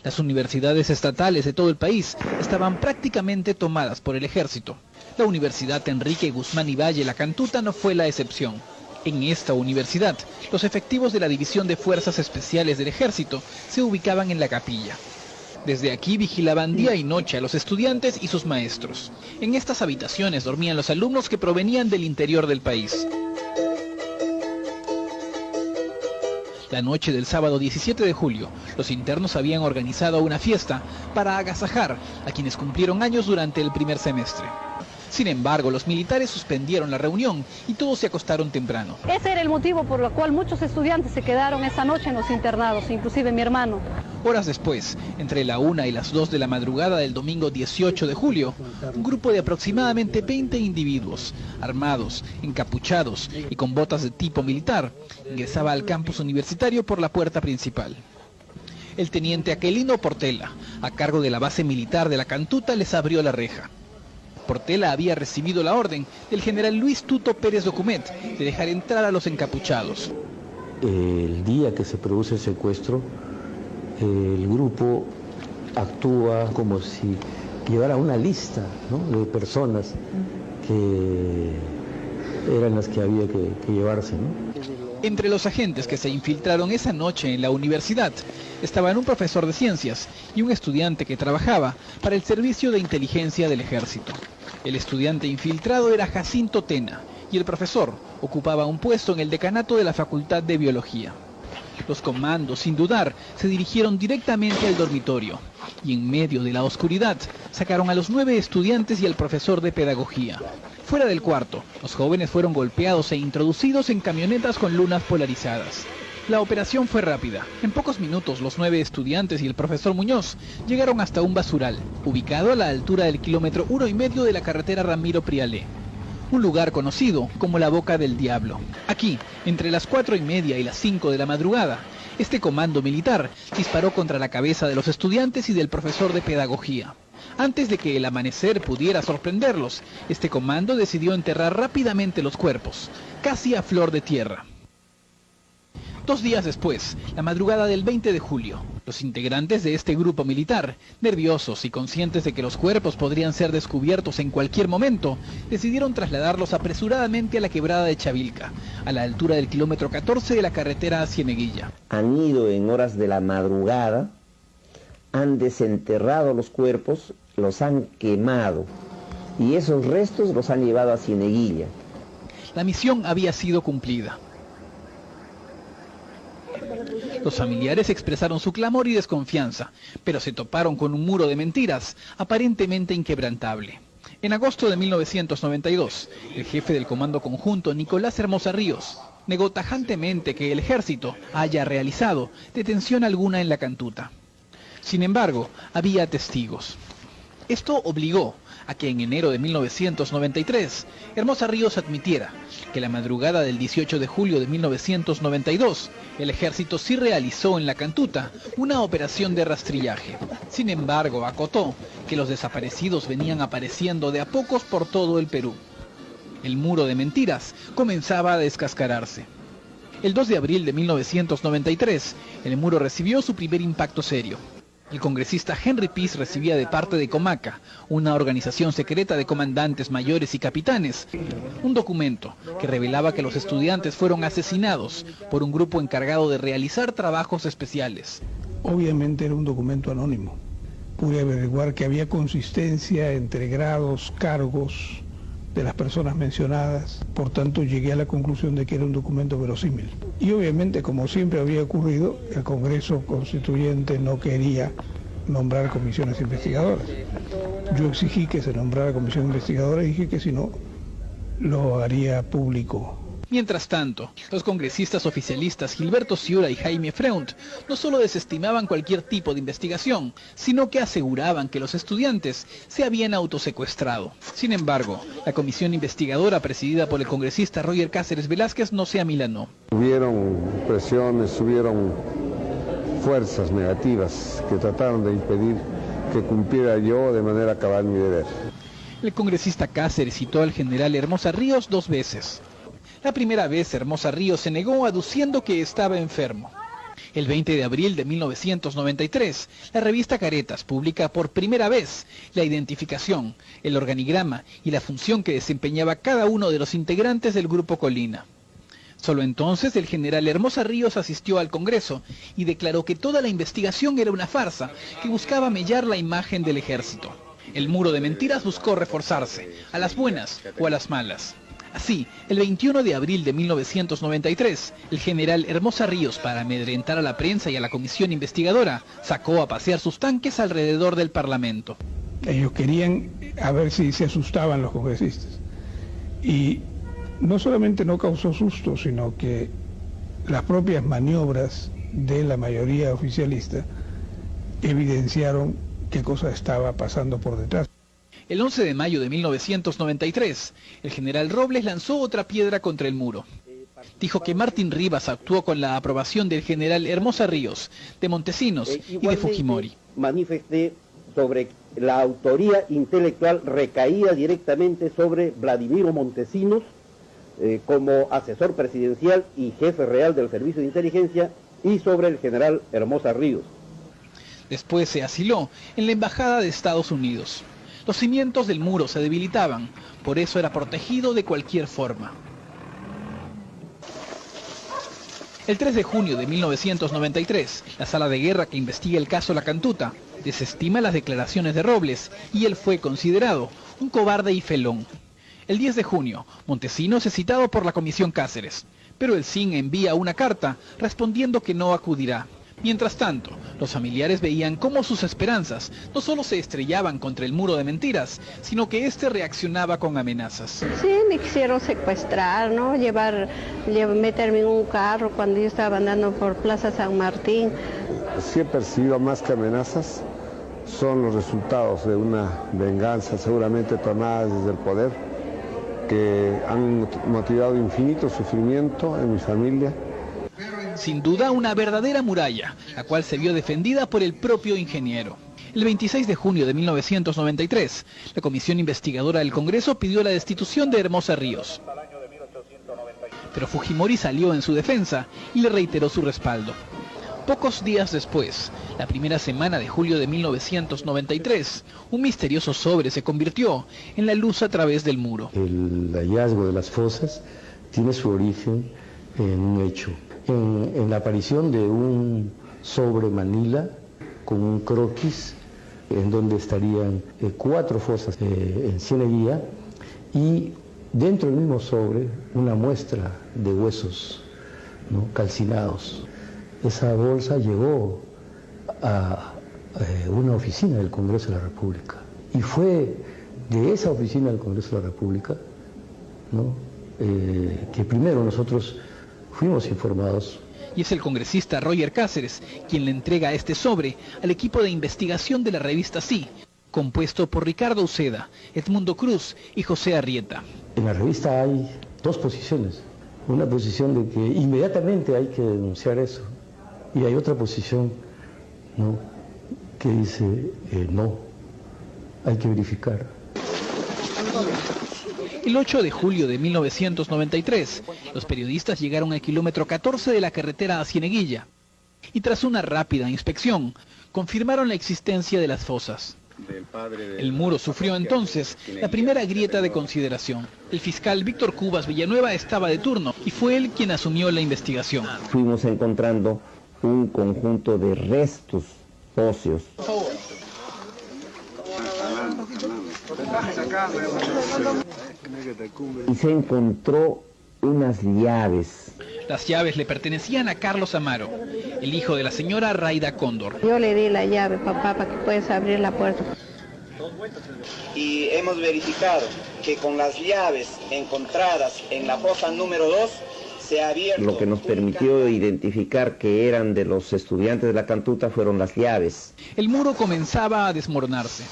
Las universidades estatales de todo el país estaban prácticamente tomadas por el ejército. La Universidad Enrique Guzmán y Valle La Cantuta no fue la excepción. En esta universidad, los efectivos de la División de Fuerzas Especiales del Ejército se ubicaban en la capilla. Desde aquí vigilaban día y noche a los estudiantes y sus maestros. En estas habitaciones dormían los alumnos que provenían del interior del país. La noche del sábado 17 de julio, los internos habían organizado una fiesta para agasajar a quienes cumplieron años durante el primer semestre. Sin embargo, los militares suspendieron la reunión y todos se acostaron temprano. Ese era el motivo por el cual muchos estudiantes se quedaron esa noche en los internados, inclusive mi hermano. Horas después, entre la 1 y las 2 de la madrugada del domingo 18 de julio, un grupo de aproximadamente 20 individuos, armados, encapuchados y con botas de tipo militar, ingresaba al campus universitario por la puerta principal. El teniente Aquelino Portela, a cargo de la base militar de La Cantuta, les abrió la reja. Portela había recibido la orden del general Luis Tuto Pérez Document de dejar entrar a los encapuchados. El día que se produce el secuestro, el grupo actúa como si llevara una lista, ¿no?, de personas que eran las que había que llevarse, ¿no? Entre los agentes que se infiltraron esa noche en la universidad estaban un profesor de ciencias y un estudiante que trabajaba para el servicio de inteligencia del ejército. El estudiante infiltrado era Jacinto Tena y el profesor ocupaba un puesto en el decanato de la Facultad de Biología. Los comandos, sin dudar, se dirigieron directamente al dormitorio y en medio de la oscuridad sacaron a los 9 estudiantes y al profesor de pedagogía. Fuera del cuarto, los jóvenes fueron golpeados e introducidos en camionetas con lunas polarizadas. La operación fue rápida. En pocos minutos, los 9 estudiantes y el profesor Muñoz llegaron hasta un basural, ubicado a la altura del kilómetro 1,5 de la carretera Ramiro Prialé, un lugar conocido como la Boca del Diablo. Aquí, entre las 4:30 y las 5 de la madrugada, este comando militar disparó contra la cabeza de los estudiantes y del profesor de pedagogía. Antes de que el amanecer pudiera sorprenderlos, este comando decidió enterrar rápidamente los cuerpos, casi a flor de tierra. 2 días después, la madrugada del 20 de julio, los integrantes de este grupo militar, nerviosos y conscientes de que los cuerpos podrían ser descubiertos en cualquier momento, decidieron trasladarlos apresuradamente a la quebrada de Chavilca, a la altura del kilómetro 14 de la carretera a Cieneguilla. Han ido en horas de la madrugada, han desenterrado los cuerpos, los han quemado y esos restos los han llevado a Cieneguilla. La misión había sido cumplida. Los familiares expresaron su clamor y desconfianza, pero se toparon con un muro de mentiras, aparentemente inquebrantable. En agosto de 1992, el jefe del Comando Conjunto, Nicolás Hermosa Ríos, negó tajantemente que el ejército haya realizado detención alguna en La Cantuta. Sin embargo, había testigos. Esto obligó a que en enero de 1993, Hermosa Ríos admitiera que la madrugada del 18 de julio de 1992, el ejército sí realizó en La Cantuta una operación de rastrillaje. Sin embargo, acotó que los desaparecidos venían apareciendo de a pocos por todo el Perú. El muro de mentiras comenzaba a descascararse. El 2 de abril de 1993, el muro recibió su primer impacto serio. El congresista Henry Piz recibía de parte de Comaca, una organización secreta de comandantes mayores y capitanes, un documento que revelaba que los estudiantes fueron asesinados por un grupo encargado de realizar trabajos especiales. Obviamente era un documento anónimo. Pude averiguar que había consistencia entre grados, cargos de las personas mencionadas, por tanto llegué a la conclusión de que era un documento verosímil. Y obviamente, como siempre había ocurrido, el Congreso Constituyente no quería nombrar comisiones investigadoras. Yo exigí que se nombrara comisión investigadora y dije que si no, lo haría público. Mientras tanto, los congresistas oficialistas Gilberto Ciura y Jaime Freunt no solo desestimaban cualquier tipo de investigación, sino que aseguraban que los estudiantes se habían autosecuestrado. Sin embargo, la comisión investigadora presidida por el congresista Roger Cáceres Velázquez no se amilanó. Hubieron presiones, hubieron fuerzas negativas que trataron de impedir que cumpliera yo de manera cabal mi deber. El congresista Cáceres citó al general Hermosa Ríos 2 veces. La primera vez Hermosa Ríos se negó aduciendo que estaba enfermo. El 20 de abril de 1993, la revista Caretas publica por primera vez la identificación, el organigrama y la función que desempeñaba cada uno de los integrantes del Grupo Colina. Solo entonces el general Hermosa Ríos asistió al Congreso y declaró que toda la investigación era una farsa que buscaba mellar la imagen del ejército. El muro de mentiras buscó reforzarse, a las buenas o a las malas. Así, el 21 de abril de 1993, el general Hermosa Ríos, para amedrentar a la prensa y a la comisión investigadora, sacó a pasear sus tanques alrededor del Parlamento. Ellos querían a ver si se asustaban los congresistas. Y no solamente no causó susto, sino que las propias maniobras de la mayoría oficialista evidenciaron qué cosa estaba pasando por detrás. El 11 de mayo de 1993, el general Robles lanzó otra piedra contra el muro. Dijo que Martín Rivas actuó con la aprobación del general Hermosa Ríos, de Montesinos y de Fujimori. Manifesté sobre la autoría intelectual recaía directamente sobre Vladimiro Montesinos, como asesor presidencial y jefe real del Servicio de Inteligencia, y sobre el general Hermosa Ríos. Después se asiló en la Embajada de Estados Unidos. Los cimientos del muro se debilitaban, por eso era protegido de cualquier forma. El 3 de junio de 1993, la sala de guerra que investiga el caso La Cantuta desestima las declaraciones de Robles y él fue considerado un cobarde y felón. El 10 de junio, Montesinos es citado por la Comisión Cáceres, pero el CIN envía una carta respondiendo que no acudirá. Mientras tanto, los familiares veían cómo sus esperanzas no solo se estrellaban contra el muro de mentiras, sino que éste reaccionaba con amenazas. Sí, me quisieron secuestrar, ¿no? Meterme en un carro cuando yo estaba andando por Plaza San Martín. Sí he percibido más que amenazas, son los resultados de una venganza seguramente tomada desde el poder, que han motivado infinito sufrimiento en mi familia. Sin duda una verdadera muralla, la cual se vio defendida por el propio ingeniero. El 26 de junio de 1993, la comisión investigadora del Congreso pidió la destitución de Hermosa Ríos. Pero Fujimori salió en su defensa y le reiteró su respaldo. Pocos días después, la primera semana de julio de 1993, un misterioso sobre se convirtió en la luz a través del muro. El hallazgo de las fosas tiene su origen en un hecho, en la aparición de un sobre Manila con un croquis en donde estarían 4 fosas en Cieneguilla y dentro del mismo sobre una muestra de huesos, ¿no?, calcinados. Esa bolsa llegó a una oficina del Congreso de la República y fue de esa oficina del Congreso de la República, ¿no?, que primero nosotros fuimos informados. Y es el congresista Roger Cáceres quien le entrega este sobre al equipo de investigación de la revista Sí, compuesto por Ricardo Uceda, Edmundo Cruz y José Arrieta. En la revista hay 2 posiciones. Una posición de que inmediatamente hay que denunciar eso. Y hay otra posición, ¿no?, que dice no, hay que verificar. El 8 de julio de 1993, los periodistas llegaron al kilómetro 14 de la carretera a Cieneguilla y tras una rápida inspección, confirmaron la existencia de las fosas. El muro sufrió entonces la primera grieta de consideración. El fiscal Víctor Cubas Villanueva estaba de turno y fue él quien asumió la investigación. Fuimos encontrando un conjunto de restos óseos. Y se encontró unas llaves. Las llaves le pertenecían a Carlos Amaro, el hijo de la señora Raida Cóndor. Yo le di la llave, papá, para que puedas abrir la puerta. Y hemos verificado que con las llaves encontradas en la fosa número 2 se ha abierto. Lo que nos permitió identificar que eran de los estudiantes de La Cantuta fueron las llaves. El muro comenzaba a desmoronarse.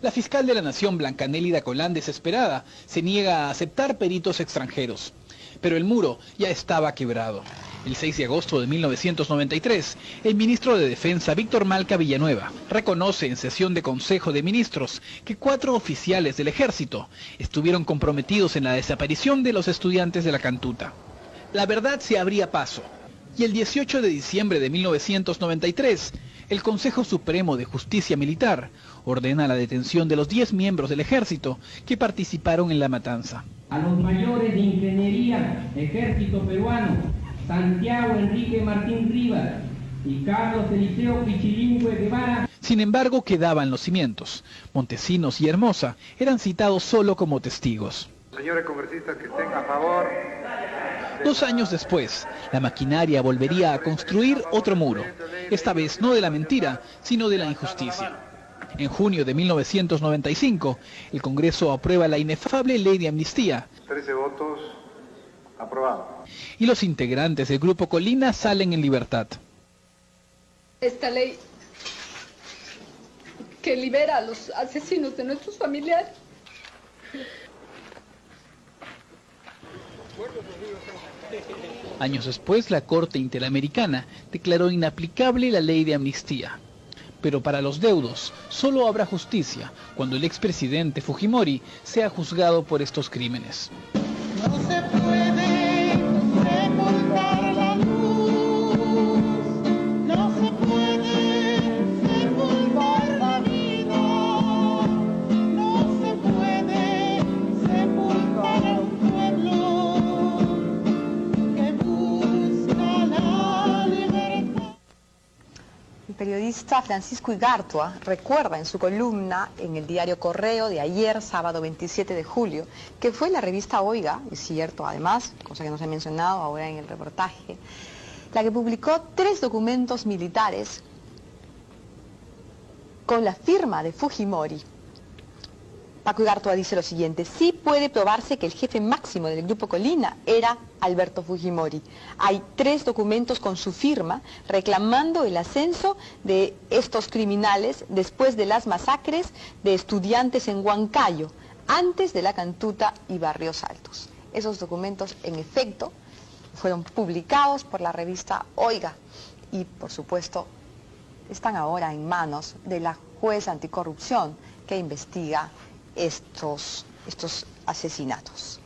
La fiscal de la Nación, Blanca Nélida Colán, desesperada, se niega a aceptar peritos extranjeros. Pero el muro ya estaba quebrado. El 6 de agosto de 1993, el ministro de Defensa, Víctor Malca Villanueva, reconoce en sesión de Consejo de Ministros que 4 oficiales del Ejército estuvieron comprometidos en la desaparición de los estudiantes de La Cantuta. La verdad se abría paso. Y el 18 de diciembre de 1993, el Consejo Supremo de Justicia Militar ordena la detención de los 10 miembros del ejército que participaron en la matanza. A los mayores de Ingeniería, Ejército Peruano, Santiago Enrique Martín Rivas y Carlos Eliseo Pichilingüe Guevara. Sin embargo, quedaban los cimientos. Montesinos y Hermosa eran citados solo como testigos. Señores congresistas que estén a favor. 2 años después, la maquinaria volvería a construir otro muro, esta vez no de la mentira, sino de la injusticia. En junio de 1995, el Congreso aprueba la inefable ley de amnistía. 13 votos aprobados. Y los integrantes del Grupo Colina salen en libertad. Esta ley que libera a los asesinos de nuestros familiares. Años después, la Corte Interamericana declaró inaplicable la ley de amnistía. Pero para los deudos, solo habrá justicia cuando el expresidente Fujimori sea juzgado por estos crímenes. No se puede sepultar la luz, no se puede sepultar la vida, no se puede sepultar a un pueblo que busca la libertad. El periodista Francisco Igartua recuerda en su columna en el diario Correo de ayer, sábado 27 de julio, que fue la revista Oiga, es cierto además, cosa que no se ha mencionado ahora en el reportaje, la que publicó 3 documentos militares con la firma de Fujimori. Paco Igartua dice lo siguiente: sí puede probarse que el jefe máximo del Grupo Colina era Alberto Fujimori. Hay 3 documentos con su firma reclamando el ascenso de estos criminales después de las masacres de estudiantes en Huancayo, antes de la Cantuta y Barrios Altos. Esos documentos, en efecto, fueron publicados por la revista Oiga y, por supuesto, están ahora en manos de la juez anticorrupción que investiga estos asesinatos.